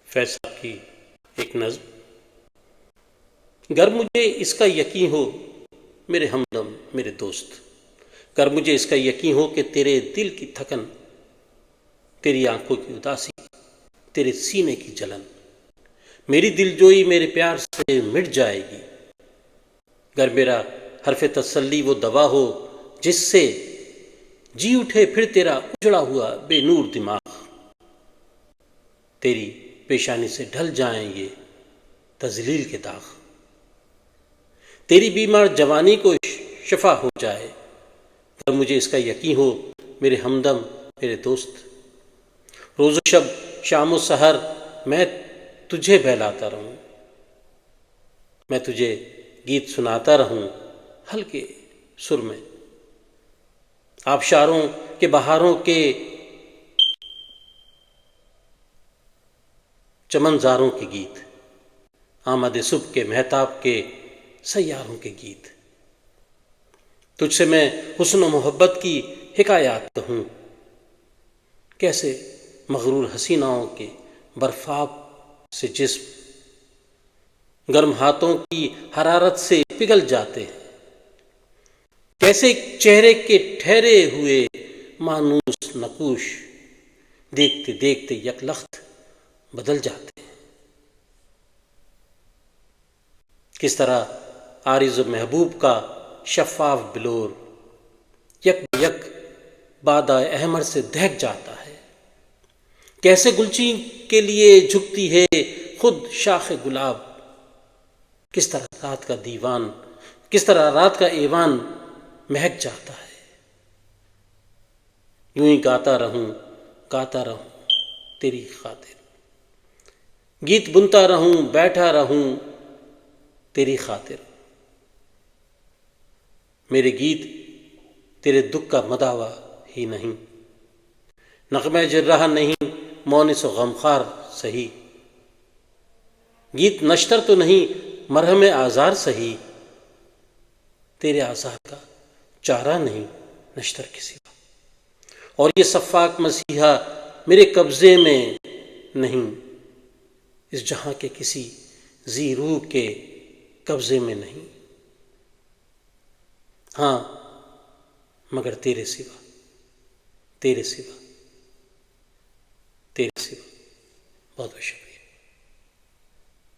فیض صاحب کی ایک نظم۔ گر مجھے اس کا یقین ہو میرے ہمدم میرے دوست، گر مجھے اس کا یقین ہو کہ تیرے دل کی تھکن، تیری آنکھوں کی اداسی، تیرے سینے کی جلن، میری دل جوئی میرے پیار سے مٹ جائے گی، گر میرا حرف تسلی وہ دوا ہو جس سے جی اٹھے پھر تیرا اجڑا ہوا بے نور دماغ، تیری پیشانی سے ڈھل جائیں یہ تذلیل کے داغ، تیری بیمار جوانی کو شفا ہو جائے، گر مجھے اس کا یقین ہو میرے ہمدم میرے دوست، روز و شب شام و سحر میں تجھے بہلاتا رہوں، میں تجھے گیت سناتا رہوں ہلکے سر میں، آبشاروں کے بہاروں کے چمنزاروں کے گیت، آمد صبح کے مہتاب کے سیاروں کے گیت، تجھ سے میں حسن و محبت کی حکایات ہوں، کیسے مغرور حسیناؤں کے برفاب سے جسم گرم ہاتھوں کی حرارت سے پگھل جاتے ہیں، کیسے چہرے کے ٹھہرے ہوئے مانوس نقوش دیکھتے دیکھتے یک لخت بدل جاتے ہیں، کس طرح عارض و محبوب کا شفاف بلور یک یک بادہ احمر سے دہک جاتا ہے، کیسے گلچین کے لیے جھکتی ہے خود شاخ گلاب، کس طرح رات کا ایوان مہک جاتا ہے، یوں ہی گاتا رہوں تیری خاطر، گیت بنتا رہوں بیٹھا رہوں تیری خاطر، میرے گیت تیرے دکھ کا مداوا ہی نہیں، نغمہ جرح نہیں مونس و غمخوار سہی، گیت نشتر تو نہیں مرہم آزار سہی، تیرے آزار کا چارہ نہیں نشتر کے سوا، اور یہ سفاک مسیحا میرے قبضے میں نہیں، اس جہاں کے کسی ذی روح کے قبضے میں نہیں، ہاں مگر تیرے سوا بہت بہت شکریہ۔